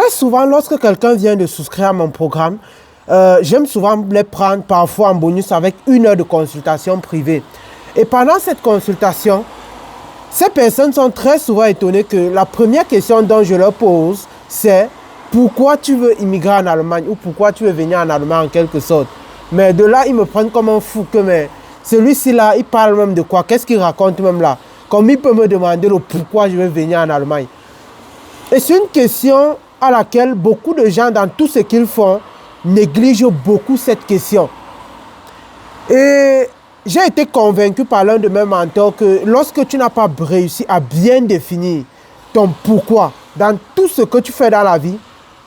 Très souvent, lorsque quelqu'un vient de souscrire à mon programme, j'aime souvent les prendre parfois en bonus avec 1 heure de consultation privée. Et pendant cette consultation, ces personnes sont très souvent étonnées que la première question dont je leur pose, c'est pourquoi tu veux immigrer en Allemagne ou pourquoi tu veux venir en Allemagne en quelque sorte. Mais de là, ils me prennent comme un fou que mais celui-ci là, il parle même de quoi? Qu'est-ce qu'il raconte même là? Comme il peut me demander le pourquoi je veux venir en Allemagne. Et c'est une question à laquelle beaucoup de gens dans tout ce qu'ils font négligent beaucoup cette question. Et j'ai été convaincu par l'un de mes mentors que lorsque tu n'as pas réussi à bien définir ton pourquoi dans tout ce que tu fais dans la vie,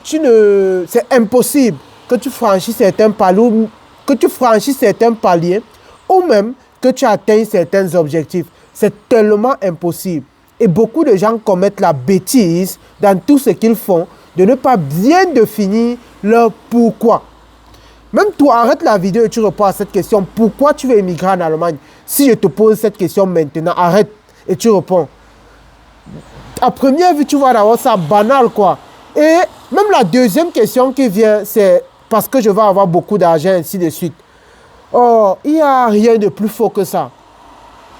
c'est impossible que tu franchisses certains paliers ou même que tu atteignes certains objectifs. C'est tellement impossible. Et beaucoup de gens commettent la bêtise dans tout ce qu'ils font de ne pas bien définir leur pourquoi. Même toi, arrête la vidéo et tu réponds à cette question. Pourquoi tu veux émigrer en Allemagne? Si je te pose cette question maintenant, arrête et tu réponds. À première vue, tu vois d'abord ça banal quoi. Et même la deuxième question qui vient, c'est parce que je vais avoir beaucoup d'argent, ainsi de suite. Oh, il n'y a rien de plus faux que ça.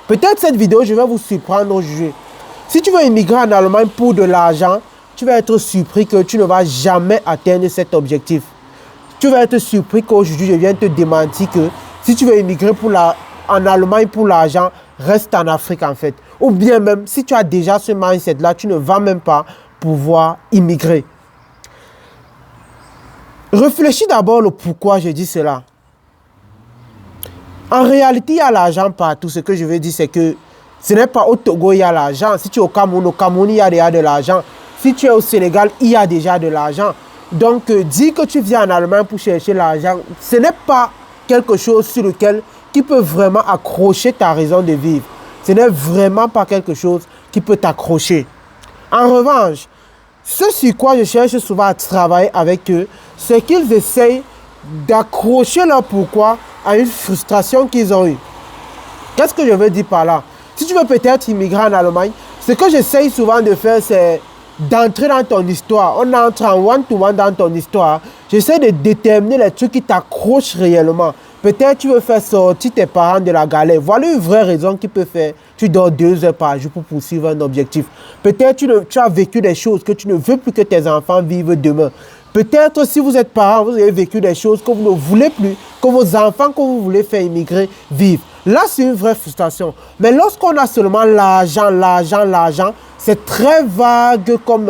Peut-être cette vidéo, je vais vous surprendre aujourd'hui. Si tu veux immigrer en Allemagne pour de l'argent, tu vas être surpris que tu ne vas jamais atteindre cet objectif. Tu vas être surpris qu'aujourd'hui, je viens te démentir que si tu veux immigrer en Allemagne pour l'argent, reste en Afrique en fait. Ou bien même, si tu as déjà ce mindset-là, tu ne vas même pas pouvoir immigrer. Réfléchis d'abord le pourquoi je dis cela. En réalité, il y a l'argent partout. Ce que je veux dire, c'est que ce n'est pas au Togo, il y a l'argent. Si tu es au Cameroun, il y a déjà de l'argent. Si tu es au Sénégal, il y a déjà de l'argent. Donc, dire que tu viens en Allemagne pour chercher l'argent, ce n'est pas quelque chose sur lequel qui peut vraiment accrocher ta raison de vivre. Ce n'est vraiment pas quelque chose qui peut t'accrocher. En revanche, ce sur quoi je cherche souvent à travailler avec eux, c'est qu'ils essayent d'accrocher leur pourquoi à une frustration qu'ils ont eue. Qu'est-ce que je veux dire par là? Si tu veux peut-être immigrer en Allemagne, ce que j'essaye souvent de faire, c'est d'entrer dans ton histoire. On entre en one-to-one dans ton histoire. J'essaie de déterminer les trucs qui t'accrochent réellement. Peut-être tu veux faire sortir tes parents de la galère. Voilà une vraie raison qui peut faire. Tu dors 2 heures par jour pour poursuivre un objectif. Peut-être tu as vécu des choses que tu ne veux plus que tes enfants vivent demain. Peut-être si vous êtes parents, vous avez vécu des choses que vous ne voulez plus, que vos enfants que vous voulez faire immigrer vivent. Là, c'est une vraie frustration. Mais lorsqu'on a seulement l'argent, c'est très vague comme...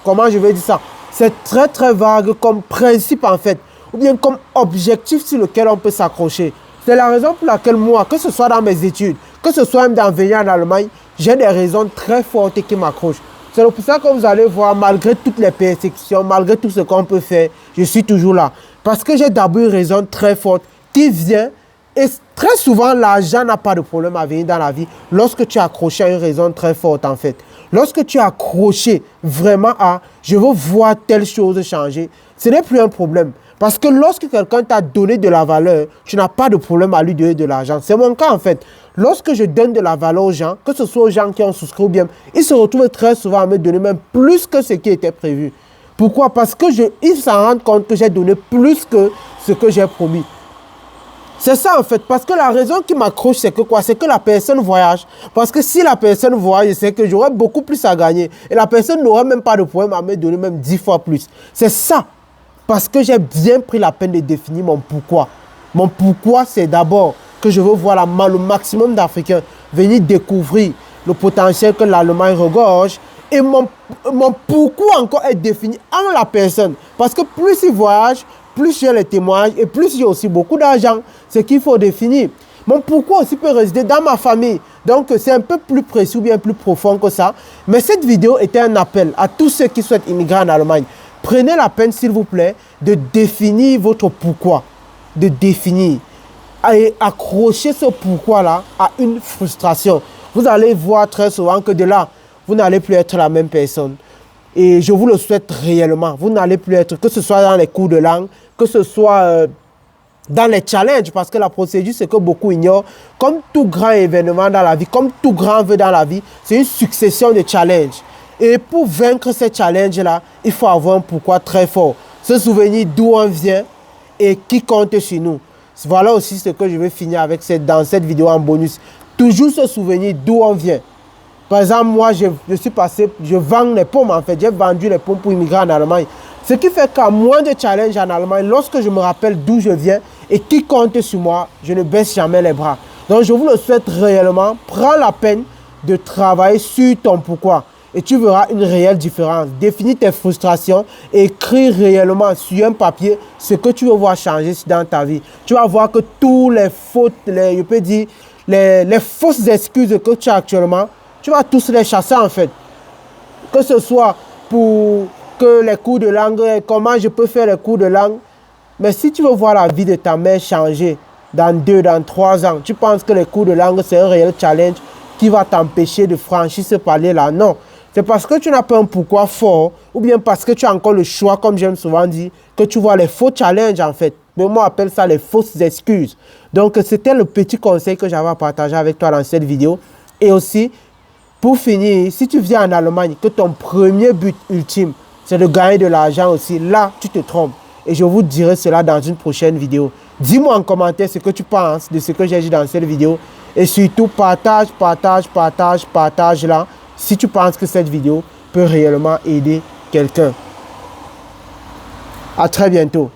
comment je vais dire ça? C'est très vague comme principe en fait. Ou bien comme objectif sur lequel on peut s'accrocher. C'est la raison pour laquelle moi, que ce soit dans mes études, que ce soit même dans venir en Allemagne, j'ai des raisons très fortes qui m'accrochent. C'est pour ça que vous allez voir, malgré toutes les persécutions, malgré tout ce qu'on peut faire, je suis toujours là. Parce que j'ai d'abord une raison très forte qui vient. Et très souvent, l'argent n'a pas de problème à venir dans la vie lorsque tu es accroché à une raison très forte en fait. Lorsque tu es accroché vraiment à « je veux voir telle chose changer », ce n'est plus un problème. Parce que lorsque quelqu'un t'a donné de la valeur, tu n'as pas de problème à lui donner de l'argent. C'est mon cas en fait. Lorsque je donne de la valeur aux gens, que ce soit aux gens qui ont souscrit ou bien, ils se retrouvent très souvent à me donner même plus que ce qui était prévu. Pourquoi? Parce qu'ils s'en rendent compte que j'ai donné plus que ce que j'ai promis. C'est ça en fait, parce que la raison qui m'accroche, c'est que quoi? C'est que la personne voyage. Parce que si la personne voyage, je sais que j'aurai beaucoup plus à gagner. Et la personne n'aura même pas de problème à me donner même 10 fois plus. C'est ça. Parce que j'ai bien pris la peine de définir mon pourquoi. Mon pourquoi, c'est d'abord que je veux voir le maximum d'Africains venir découvrir le potentiel que l'Allemagne regorge. Et mon pourquoi encore est défini en la personne. Parce que plus il voyage, plus j'ai les témoignages et plus j'ai aussi beaucoup d'argent. C'est qu'il faut définir. Mon pourquoi aussi peut résider dans ma famille. Donc c'est un peu plus précis ou bien plus profond que ça. Mais cette vidéo était un appel à tous ceux qui souhaitent immigrer en Allemagne. Prenez la peine, s'il vous plaît, de définir votre pourquoi. De définir. Et accrocher ce pourquoi-là à une frustration. Vous allez voir très souvent que de là, vous n'allez plus être la même personne. Et je vous le souhaite réellement. Vous n'allez plus être, que ce soit dans les cours de langue, que ce soit dans les challenges, parce que la procédure, c'est que beaucoup ignorent. Comme tout grand événement dans la vie, comme tout grand vœu dans la vie, c'est une succession de challenges. Et pour vaincre ces challenges-là, il faut avoir un pourquoi très fort. Se souvenir d'où on vient et qui compte sur nous. Voilà aussi ce que je vais finir avec dans cette vidéo en bonus. Toujours se souvenir d'où on vient. Par exemple, moi, je suis passé, je vends les pommes en fait. J'ai vendu les pommes pour immigrer en Allemagne. Ce qui fait qu'à moins de challenges en Allemagne, lorsque je me rappelle d'où je viens et qui compte sur moi, je ne baisse jamais les bras. Donc, je vous le souhaite réellement. Prends la peine de travailler sur ton pourquoi. Et tu verras une réelle différence. Définis tes frustrations et écris réellement sur un papier ce que tu veux voir changer dans ta vie. Tu vas voir que tous les fautes, je peux dire, les fausses excuses que tu as actuellement, tu vas tous les chasser en fait. Que ce soit pour que les cours de langue, comment je peux faire les cours de langue. Mais si tu veux voir la vie de ta mère changer dans 2, dans 3 ans, tu penses que les cours de langue c'est un réel challenge qui va t'empêcher de franchir ce palier-là? Non. C'est parce que tu n'as pas un pourquoi fort ou bien parce que tu as encore le choix, comme j'aime souvent dire, que tu vois les faux challenges en fait. Mais moi, j'appelle ça les fausses excuses. Donc, c'était le petit conseil que j'avais à partager avec toi dans cette vidéo. Et aussi, pour finir, si tu viens en Allemagne, que ton premier but ultime, c'est de gagner de l'argent aussi, là, tu te trompes. Et je vous dirai cela dans une prochaine vidéo. Dis-moi en commentaire ce que tu penses de ce que j'ai dit dans cette vidéo. Et surtout, partage là, si tu penses que cette vidéo peut réellement aider quelqu'un. À très bientôt.